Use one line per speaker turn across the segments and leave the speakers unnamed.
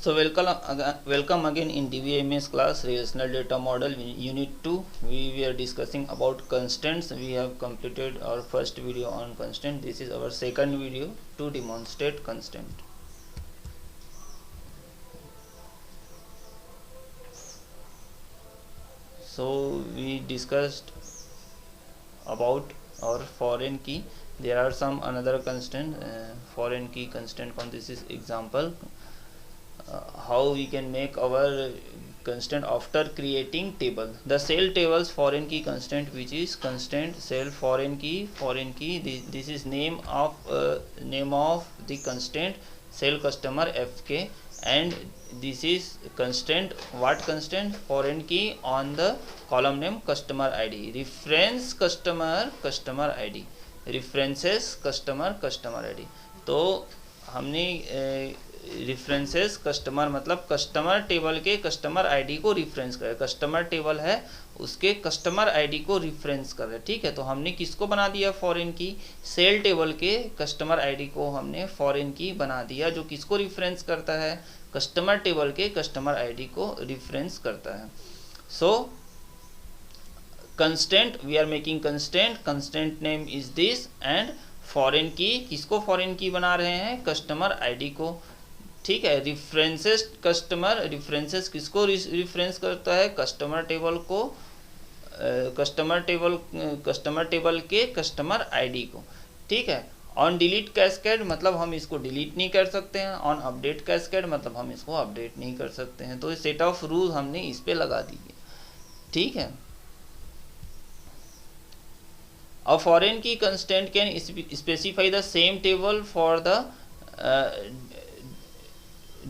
So welcome again in DBMS class relational data model unit 2. We were discussing about constants. We have completed our first video on constant. This is our second video to demonstrate constant. So we discussed about our foreign key. There are some another constant, foreign key constant. This is example. How we can make our constant after creating table. The cell tables foreign key constant, which is constant cell foreign key. This is name of the constant cell customer fk, and this is constant, what constant? Foreign key on the column name customer id, reference customer id, references customer id. तो हमने references customer मतलब customer table के customer ID को reference कर, customer table है उसके customer ID को reference कर रहे, ठीक है। तो हमने किसको बना दिया फॉरेन की? सेल टेबल के कस्टमर आईडी को हमने फॉरेन की बना दिया, जो किसको रिफरेंस करता है? कस्टमर टेबल के कस्टमर आईडी को रिफरेंस करता है। So constant, we are making constant name is this, and foreign key किसको फॉरेन की बना रहे हैं? कस्टमर आईडी को, ठीक है। रिफरेंसेस कस्टमर, रिफरेंसेस किसको रिफरेंस करता है? कस्टमर टेबल को, कस्टमर टेबल के कस्टमर आईडी को, ठीक है। ऑन डिलीट कैस्केड मतलब हम इसको डिलीट नहीं कर सकते हैं, ऑन अपडेट कैस्केड मतलब हम इसको अपडेट नहीं कर सकते हैं। तो सेट ऑफ रूल हमने इस पे लगा दिए, ठीक है। A foreign key constant can specify the same table for the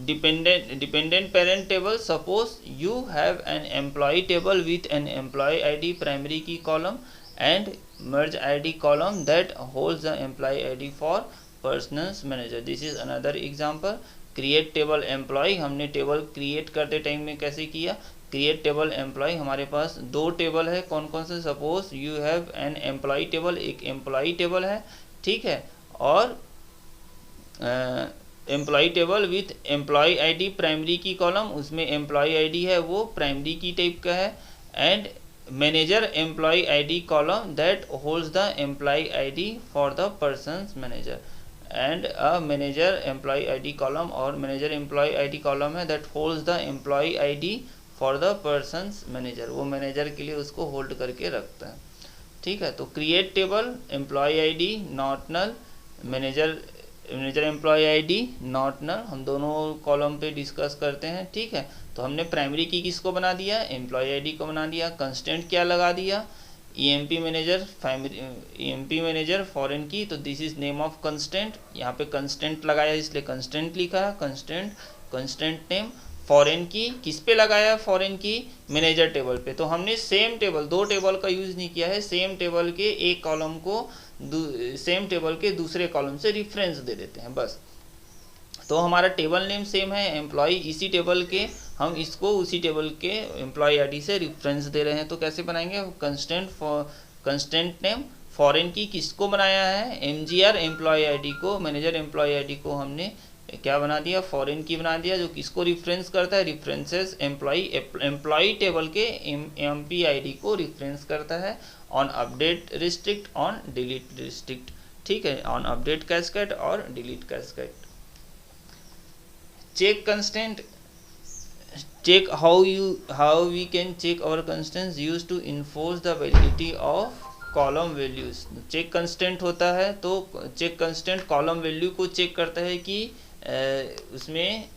dependent parent table. Suppose you have an employee table with an employee ID primary key column and merge ID column that holds the employee ID for personal manager. This is another example. Create table employee, हमने table create करते time में कैसे किया? Create table employ, हमारे पास दो table है, कौन कौन से? Suppose you have an employee table, एक एम्प्लॉय टेबल है, ठीक है, और employee table with employee ID primary key column, उसमें एम्प्लॉय आईडी है वो प्राइमरी की टाइप का है, and manager employee ID column that holds the employee ID for the person manager, and a manager employee ID column, और manager employee ID column है that holds the employee ID for the person manager, वो manager के लिए उसको hold करके रखता है, ठीक है। तो create table employee ID not null, manager employee ID not null, हम दोनों कॉलम पे डिस्कस करते हैं, ठीक है। तो हमने प्राइमरी की किसको बना दिया? एम्प्लॉय आईडी को बना दिया। कंस्टेंट क्या लगा दिया? ईएमपी मैनेजर फॉरेन की, तो this is name of constant, यहाँ पे कंस्टेंट लगाया इसलिए कंस्टेंट लिखा है, कंस्टेंट नेम। फॉरेन की किस पे लगाया? फॉरेन की मैनेजर टेबल पे। तो हमने सेम टेबल, दो टेबल का यूज नहीं किया है, सेम टेबल के एक कॉलम को सेम टेबल के दूसरे कॉलम से रिफरेंस दे देते हैं बस। तो हमारा टेबल नेम सेम है, एम्प्लॉय इसी टेबल के, हम इसको उसी टेबल के एम्प्लॉय आईडी से रेफरेंस दे रहे हैं। तो कैसे बनाएंगे? कंस्टेंट नेम फॉरेन की किसको बनाया है? एमजीआर एम्प्लॉय आईडी को, मैनेजर एम्प्लॉय आईडी को हमने क्या बना दिया? फॉरेन की बना दिया, जो किसको रिफरेंस करता है? रिफरेंसेस एम्प्लॉय टेबल के एमपी आईडी को रिफरेंस करता है। On update restrict, on delete restrict, ठीक है, ऑन अपडेट कैस्केड और delete cascade. Check constant, check how we can check our constants used to enforce the validity of column values. Check constant होता है, तो check constant column value को check करता है कि उसमें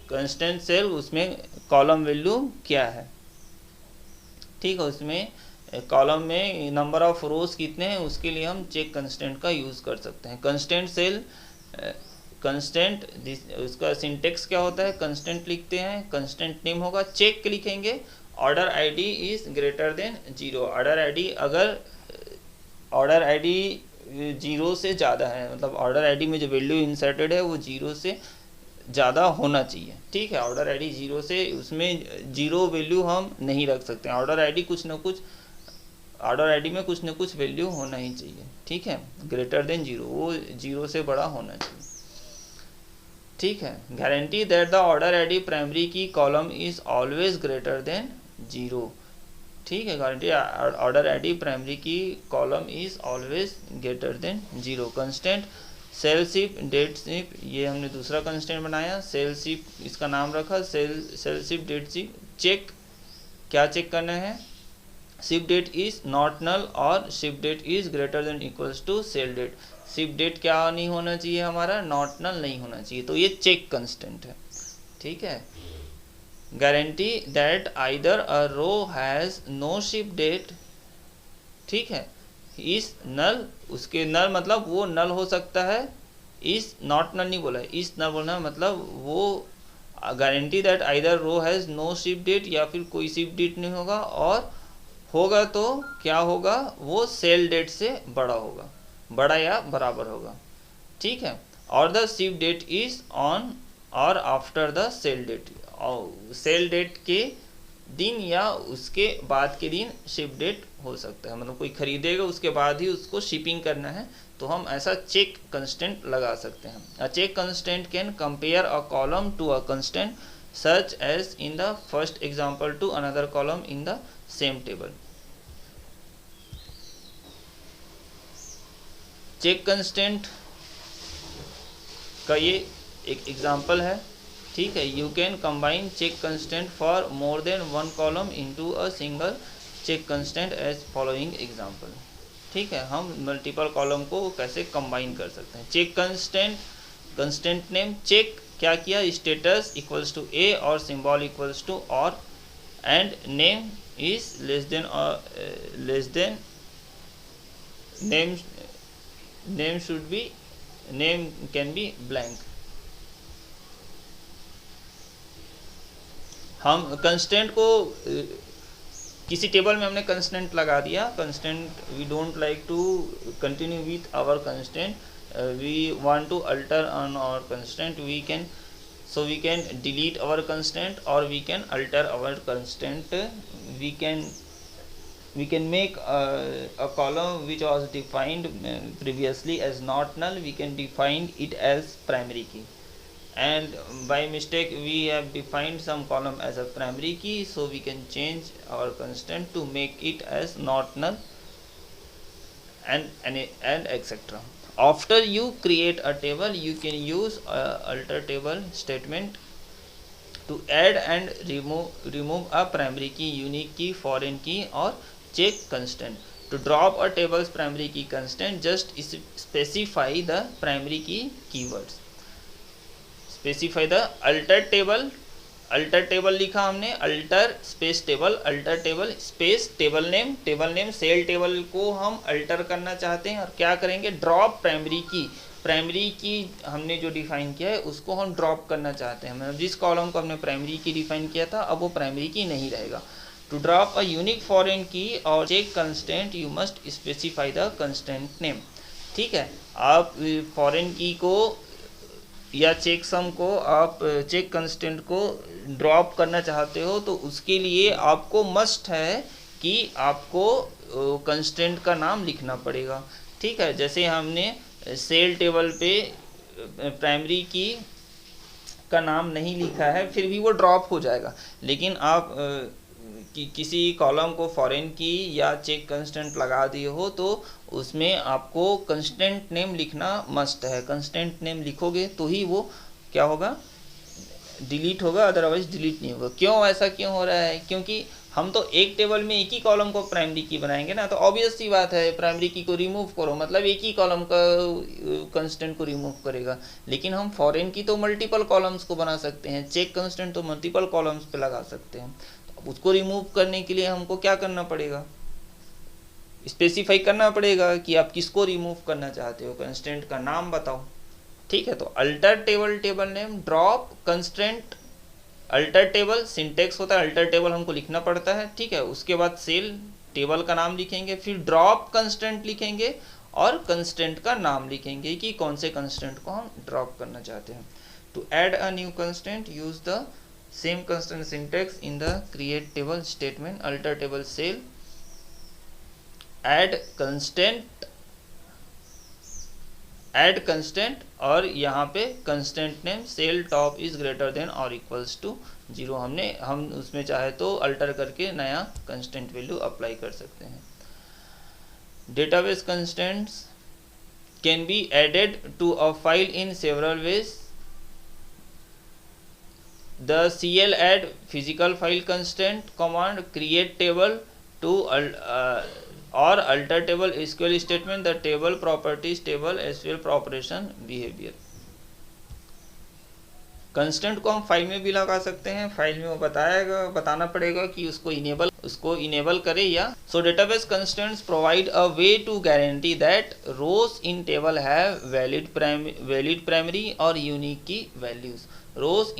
कंस्टेंट सेल, उसमें कॉलम वैल्यू क्या है, ठीक है। उसमें कॉलम में नंबर ऑफ रोज कितने हैं, उसके लिए हम चेक कंस्टेंट का यूज़ कर सकते हैं। कंस्टेंट सेल, कंस्टेंट, उसका सिंटेक्स क्या होता है? कंस्टेंट लिखते हैं, कंस्टेंट नेम होगा, चेक लिखेंगे, order ID is greater than 0। Order ID, अगर ऑर्डर आईडी 0 से ज़्यादा है, मतलब ऑर्डर आईडी में जो वैल्यू इंसर्टेड है वो 0 से ज़्यादा होना चाहिए, ठीक है। ऑर्डर आईडी 0 से, उसमें 0 वैल्यू हम नहीं रख सकते हैं। ऑर्डर आईडी कुछ ना कुछ, ऑर्डर आईडी में कुछ ना कुछ वैल्यू होना ही चाहिए, ठीक है। ग्रेटर देन 0, वो 0 से बड़ा होना चाहिए। ठीक है, guarantee that the order ID primary key column is always greater than 0। ठीक है, guarantee order ID primary key column is always greater than 0। Constant sale ship date ship, ये हमने दूसरा कंस्टेंट बनाया। सेल शिप इसका नाम रखा, sale ship date ship. Check, क्या चेक करना है? Ship date is not null और ship date is greater than equals to sale date. Ship date क्या नहीं होना चाहिए हमारा? नॉट नल नहीं होना चाहिए, तो ये चेक कंस्टेंट है। ठीक है, guarantee that either a row has no ship date, ठीक है, इस नल, उसके नल मतलब वो नल हो सकता है, इस नॉट नल नहीं बोला, इस नल बोलना मतलब वो guarantee that either row has no ship date, या फिर कोई शिप डेट नहीं होगा, और होगा तो क्या होगा? वो सेल डेट से बड़ा होगा, बड़ा या बराबर होगा। ठीक है, और the ship date is on और after the sale date, sale date के दिन या उसके बाद के दिन शिप डेट हो सकता है, मतलब कोई खरीदेगा उसके बाद ही उसको शिपिंग करना है, तो हम ऐसा चेक कंस्टेंट लगा सकते हैं। A check constant can compare a column to a constant such as in the first example to another column in the same table। Check constant का ये एक एग्जांपल है। ठीक है, you can combine check constant for more than one column into a single check constant as following example. ठीक है, हम multiple column को कैसे कंबाइन कर सकते हैं। Check constant, constant name check, क्या किया? स्टेटस इक्वल्स टू ए और सिंबल इक्वल्स टू और, and name is less than name should be, name can be blank. हम कंस्टेंट को किसी टेबल में हमने कंस्टेंट लगा दिया, constant we don't like to continue with our constant, we want to alter on our constraint, we can, so we can delete our constraint or we can alter our constraint, we can make a column which was defined previously as not null, we can define it as primary key, and by mistake we have defined some column as a primary key, so we can change our constraint to make it as not null, and etc. After you create a table, you can use alter table statement to add and remove a primary key, unique key, foreign key or check constant. To drop a table's primary key constant, just specify the primary key keywords. Specify the alter table, alter table लिखा हमने, alter space table, alter table space table name, sale table को हम alter करना चाहते हैं, और क्या करेंगे? ड्रॉप प्राइमरी की, प्राइमरी की हमने जो डिफाइन किया है उसको हम ड्रॉप करना चाहते हैं, मतलब जिस कॉलम को हमने प्राइमरी की डिफाइन किया था अब वो प्राइमरी की नहीं रहेगा। To drop a unique foreign key और check constant, you must specify the constant name. ठीक है, आप फॉरेन की को या चेक सम को, आप चेक कंस्टेंट को ड्रॉप करना चाहते हो तो उसके लिए आपको मस्ट है कि आपको कंस्टेंट का नाम लिखना पड़ेगा। ठीक है, जैसे हमने सेल टेबल पे प्राइमरी की का नाम नहीं लिखा है फिर भी वो ड्रॉप हो जाएगा, लेकिन आप किसी कॉलम को फॉरेन की या चेक कंस्टेंट लगा दिए हो तो उसमें आपको कंस्टेंट नेम लिखना मस्ट है। कंस्टेंट नेम लिखोगे तो ही वो क्या होगा? डिलीट होगा, अदरवाइज डिलीट नहीं होगा। क्यों ऐसा क्यों हो रहा है? क्योंकि हम तो एक टेबल में एक ही कॉलम को प्राइमरी की बनाएंगे ना, तो ऑब्वियस सी बात है प्राइमरी की को रिमूव करो मतलब एक ही कॉलम का कंस्टेंट को रिमूव करेगा। लेकिन हम फॉरेन की तो मल्टीपल कॉलम्स को बना सकते हैं, चेक कंस्टेंट तो मल्टीपल कॉलम्स पे लगा सकते हैं। तो उसको रिमूव करने के लिए हमको क्या करना पड़ेगा? स्पेसिफाई करना पड़ेगा कि आप किसको रिमूव करना चाहते हो, कंस्टेंट का नाम बताओ। ठीक है, तो alter table name, drop constant, alter table syntax होता है, अल्टर टेबल हमको लिखना पड़ता है। ठीक है, उसके बाद सेल टेबल का नाम लिखेंगे, फिर ड्रॉप कंस्टेंट लिखेंगे और कंस्टेंट का नाम लिखेंगे कि कौन से कंस्टेंट को हम ड्रॉप करना चाहते हैं। To add a new constant, use the same constant syntax in the create table statement, alter table sale, add constant add constant और यहाँ पे constant name sale top is greater than और equals to 0 हम उसमें चाहे तो alter करके नया कंस्टेंट वैल्यू अप्लाई कर सकते हैं। Database constants can be added to a file in several ways. The cl add physical file constant command create table to or alter table SQL statement the table properties table SQL operation behavior। Constant को हम file में भी लगा सकते हैं, file में वो बताना पड़ेगा कि उसको इनेबल करे या। So database constants provide a way to guarantee that rows in table have valid primary और unique key values. Rows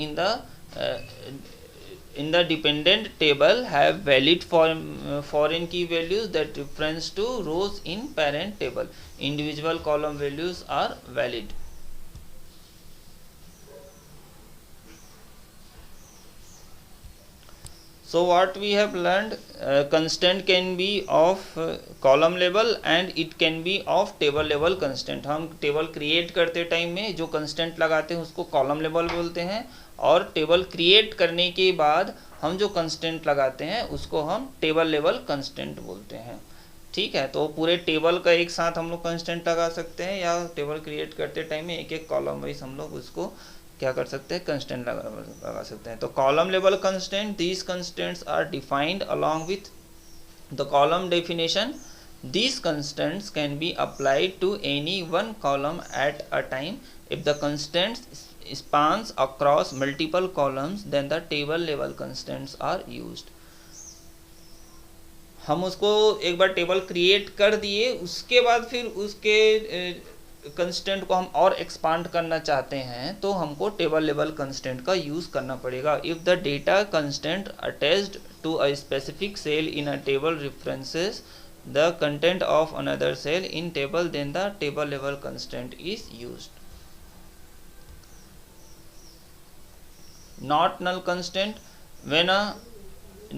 in the dependent table have valid foreign key values that reference to rows in parent table. Individual column values are valid. So what we have learned, constant can be of column level and it can be of table level constant। हम table create करते time में जो constant लगाते हैं उसको column level बोलते हैं, और टेबल क्रिएट करने के बाद हम जो कंस्टेंट लगाते हैं उसको हम टेबल लेवल कंस्टेंट बोलते हैं। ठीक है, तो पूरे टेबल का एक साथ हम लोग कंस्टेंट लगा सकते हैं, या टेबल क्रिएट करते टाइम में एक एक कॉलम वाइज हम लोग उसको क्या कर सकते हैं, कंस्टेंट लगा सकते हैं। तो column level constant, these constants are defined along with the column definition. These constants can be applied to any one column at a time. If the constants spans across multiple columns, then the table level constants are used. हम उसको एक बार table create कर दिए, उसके बाद फिर उसके constant को हम और एक्सपांड करना चाहते हैं तो हमको टेबल लेवल कंस्टेंट का यूज करना पड़ेगा। If the data constant attached to a specific cell in a table references the content of another cell in table, then the table level constant is used. Not null constant, when a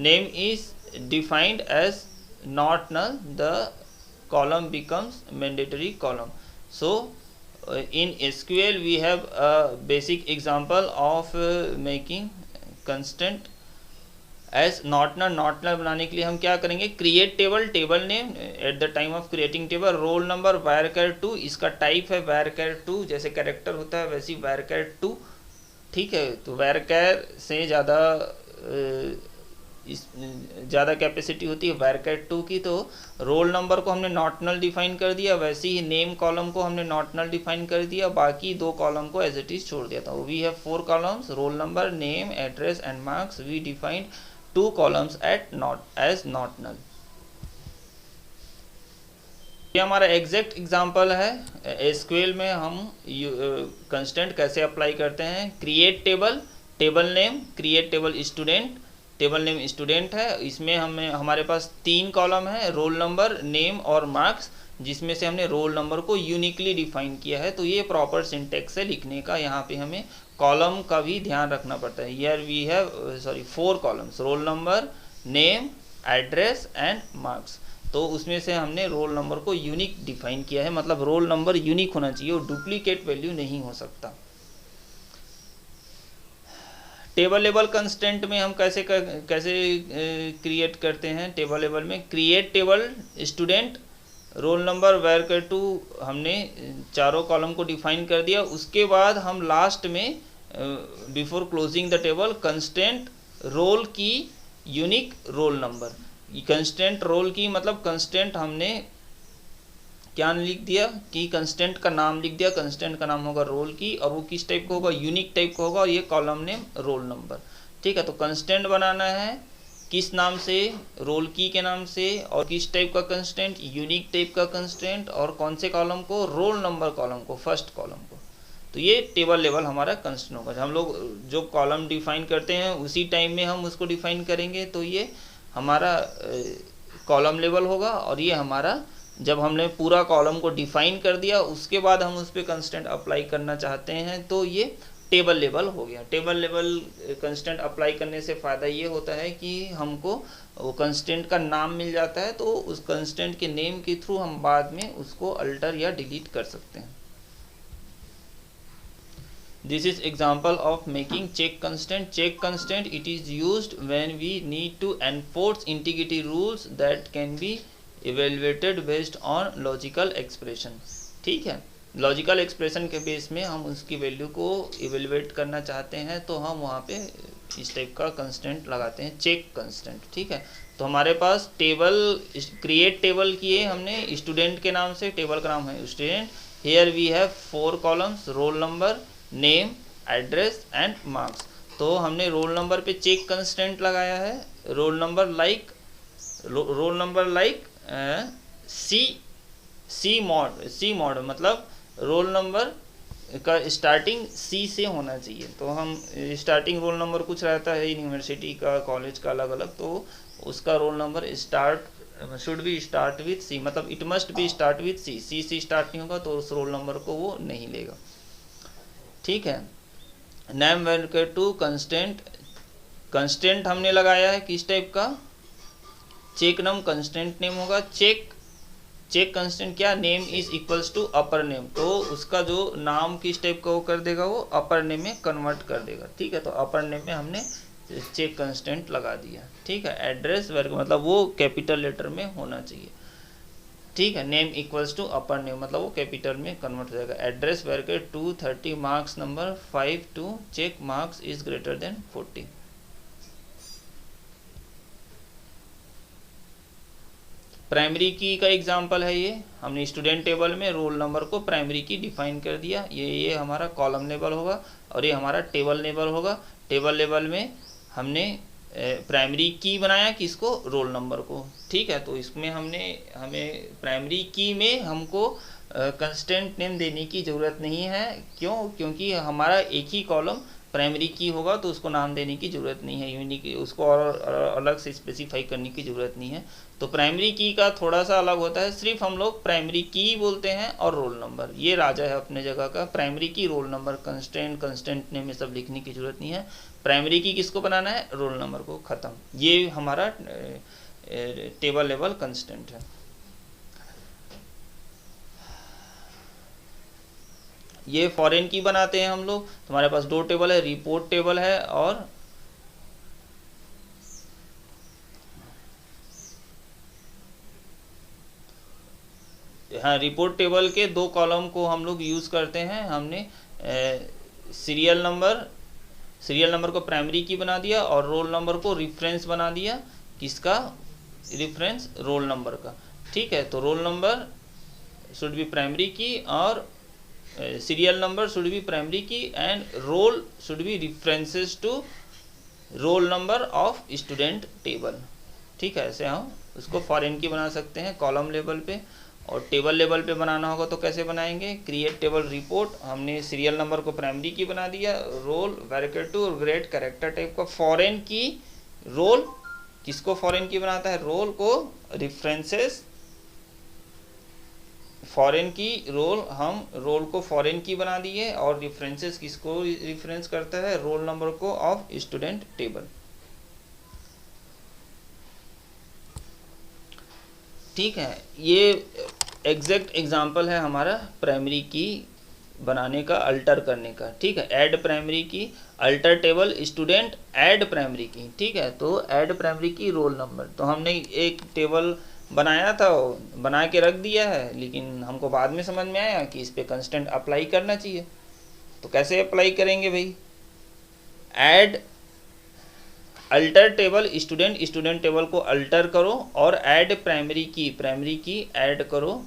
name is defined as not null, the column becomes mandatory column. So in SQL we have a basic example of making constant as not null बनाने के लिए हम क्या करेंगे, create table name at the time of creating table, roll number varchar 2, इसका type है varchar 2, जैसे character होता है वैसी varchar 2। ठीक है, तो varchar से ज़्यादा कैपेसिटी होती है varchar 2 की। तो रोल नंबर को हमने नॉट नल डिफाइन कर दिया, वैसे ही नेम कॉलम को हमने नॉट नल डिफाइन कर दिया, बाकी दो कॉलम को एज इट इज छोड़ दिया था। We have 4 columns, roll number, name, address and marks. We defined 2 columns as not null। ये हमारा एग्जैक्ट एग्जांपल है। एसक्यूएल में हम कंस्टेंट कैसे अप्लाई करते हैं। Create table name, create table student, table name student है, इसमें हमारे पास 3 कॉलम है, रोल नंबर, नेम और मार्क्स, जिसमें से हमने रोल नंबर को यूनिकली डिफाइन किया है। तो ये प्रॉपर सिंटेक्स है लिखने का, यहाँ पे हमें कॉलम का भी ध्यान रखना पड़ता है। Here we have 4 columns, roll number, name, address and marks. तो उसमें से हमने रोल नंबर को यूनिक डिफाइन किया है, मतलब रोल नंबर यूनिक होना चाहिए, वो डुप्लीकेट वैल्यू नहीं हो सकता। टेबल लेवल कंस्टेंट में हम कैसे क्रिएट करते हैं। टेबल लेवल में create table student, roll number, varchar 2 हमने चारों कॉलम को डिफाइन कर दिया। उसके बाद हम लास्ट में before closing the table constant roll key unique roll number. Constant roll key मतलब कंस्टेंट हमने क्या लिख दिया कि कंस्टेंट का नाम लिख दिया, कंस्टेंट का नाम होगा रोल की, और वो किस टाइप का होगा, यूनिक टाइप का होगा, और ये कॉलम नेम रोल नंबर। ठीक है, तो कंस्टेंट बनाना है किस नाम से, रोल की के नाम से, और किस टाइप का कंस्टेंट, यूनिक टाइप का कंस्टेंट, और कौन से कॉलम को, रोल नंबर कॉलम को, फर्स्ट कॉलम को। तो ये टेबल लेवल हमारा कंस्टेंट होगा। हम लोग जो कॉलम डिफाइन करते हैं उसी टाइम में हम उसको डिफाइन करेंगे, तो ये हमारा कॉलम लेवल होगा। और ये हमारा जब हमने पूरा कॉलम को डिफाइन कर दिया उसके बाद हम उस पर कंस्टेंट अप्लाई करना चाहते हैं तो ये टेबल लेवल हो गया। टेबल लेवल कंस्टेंट अप्लाई करने से फ़ायदा ये होता है कि हमको वो कंस्टेंट का नाम मिल जाता है, तो उस कंस्टेंट के नेम के थ्रू हम बाद में उसको अल्टर या डिलीट कर सकते हैं। This is example of making check constant. Check constant, it is used when we need to enforce integrity rules that can be evaluated based on logical expression. ठीक है, लॉजिकल एक्सप्रेशन के base में हम उसकी value को evaluate करना चाहते हैं तो हम वहाँ पे इस टाइप का कंस्टेंट लगाते हैं, चेक कंस्टेंट। ठीक है, तो हमारे पास टेबल क्रिएट टेबल किए हमने, स्टूडेंट के नाम से, टेबल का नाम है student. Here we have 4 columns, roll number, name, address and marks. तो हमने रोल नंबर पे चेक कंस्टेंट लगाया है, roll number like C mod मतलब रोल नंबर का स्टार्टिंग सी से होना चाहिए। तो हम स्टार्टिंग रोल नंबर कुछ रहता है यूनिवर्सिटी का, कॉलेज का अलग अलग, तो उसका roll number should be start with C, मतलब it must be start with C. C से स्टार्ट नहीं होगा तो उस रोल नंबर को वो नहीं लेगा। ठीक है, नेम वेरिएबल टू कंस्टेंट हमने लगाया है किस टाइप का, चेक नम कंस्टेंट नेम होगा। चेक कंस्टेंट क्या, name is equals to upper name, तो उसका जो नाम किस टाइप का वो कर देगा, वो अपर नेम में कन्वर्ट कर देगा। ठीक है, तो अपर नेम में हमने चेक कंस्टेंट लगा दिया। ठीक है, एड्रेस वर्ग मतलब वो कैपिटल लेटर में होना चाहिए। ठीक है, name equals to upper name मतलब वो कैपिटल में कन्वर्ट हो जाएगा। एड्रेस वर्ग 230, marks number 5 2, check marks is greater than 40। Primary key का एग्जांपल है ये, हमने स्टूडेंट टेबल में रोल नंबर को प्राइमरी की डिफाइन कर दिया। ये हमारा कॉलम लेवल होगा और ये हमारा टेबल लेवल होगा। टेबल लेवल में हमने प्राइमरी की बनाया किसको, रोल नंबर को। ठीक है, तो इसमें हमें प्राइमरी की में हमको कंस्टेंट नेम देने की ज़रूरत नहीं है। क्यों, क्योंकि हमारा एक ही कॉलम प्राइमरी की होगा तो उसको नाम देने की ज़रूरत नहीं है, यूनिक उसको और अलग से स्पेसिफाई करने की ज़रूरत नहीं है। तो प्राइमरी की का थोड़ा सा अलग होता है, सिर्फ हम लोग प्राइमरी की बोलते हैं और रोल नंबर ये राजा है अपने जगह का। प्राइमरी की, रोल नंबर, कंस्टेंट नेम में सब लिखने की ज़रूरत नहीं है। प्राइमरी की किसको बनाना है, रोल नंबर को, ख़त्म। ये हमारा टेबल लेवल कंस्टेंट है। ये फॉरेन की बनाते हैं हम लोग। तुम्हारे पास 2 टेबल है, रिपोर्ट टेबल है और हाँ, रिपोर्ट टेबल के 2 कॉलम को हम लोग यूज़ करते हैं। हमने सीरियल नंबर को प्राइमरी की बना दिया और रोल नंबर को रेफरेंस बना दिया। किसका रेफरेंस, रोल नंबर का। ठीक है, तो role number should be primary की और serial number should be primary key and roll should be references to roll number of student table। ठीक है, ऐसे हम उसको फॉरेन की बना सकते हैं कॉलम लेवल पे। और टेबल लेवल पे बनाना होगा तो कैसे बनाएंगे, क्रिएट टेबल रिपोर्ट, हमने सीरियल नंबर को प्राइमरी की बना दिया, roll variable two grade character type का फॉरेन की, रोल किसको फॉरेन की बनाता है, रोल को रेफरेंसेस, फॉरेन की रोल, हम रोल को फॉरेन की बना दिए और रेफरेंसेस किसको रेफरेंस करता है, रोल नंबर को ऑफ स्टूडेंट टेबल। ठीक है, ये एग्जैक्ट एग्जांपल है हमारा प्राइमरी की बनाने का, अल्टर करने का। ठीक है, ऐड प्राइमरी की, alter table student, add primary की। ठीक है, तो ऐड प्राइमरी की रोल नंबर, तो हमने एक टेबल बनाया था, बना के रख दिया है, लेकिन हमको बाद में समझ में आया कि इस पे कंस्टेंट अप्लाई करना चाहिए। तो कैसे अप्लाई करेंगे भाई, add alter table student table को अल्टर करो और ऐड प्राइमरी की ऐड करो,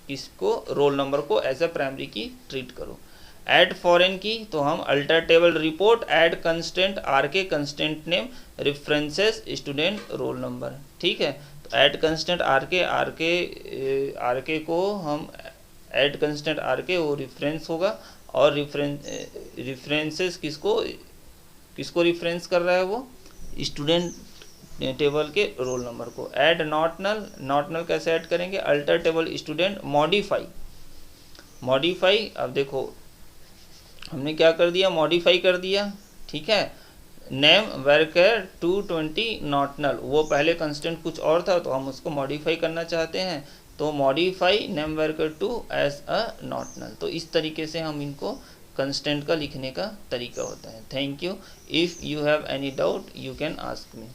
किसको, रोल नंबर को as a primary key treat करो। ऐड फॉरेन की, तो हम alter table report, add constant RK, constant name, references student roll number. ठीक है, तो ऐड कंस्टेंट आरके को हम ऐड कंस्टेंट आरके वो रेफरेंस होगा और रेफरेंसेस किसको रेफरेंस कर रहा है, वो स्टूडेंट टेबल के रोल नंबर को। ऐड नॉट नल कैसे ऐड करेंगे, अल्टर टेबल स्टूडेंट, मॉडिफाई, अब देखो हमने क्या कर दिया, मॉडिफाई कर दिया। ठीक है, नेम वेरिएबल 220 नॉट नल, वो पहले कंस्टेंट कुछ और था तो हम उसको मॉडिफाई करना चाहते हैं, तो modify name variable 2 as a not null. तो इस तरीके से हम इनको कंस्टेंट का लिखने का तरीका होता है। Thank you. If you have any doubt you can ask me.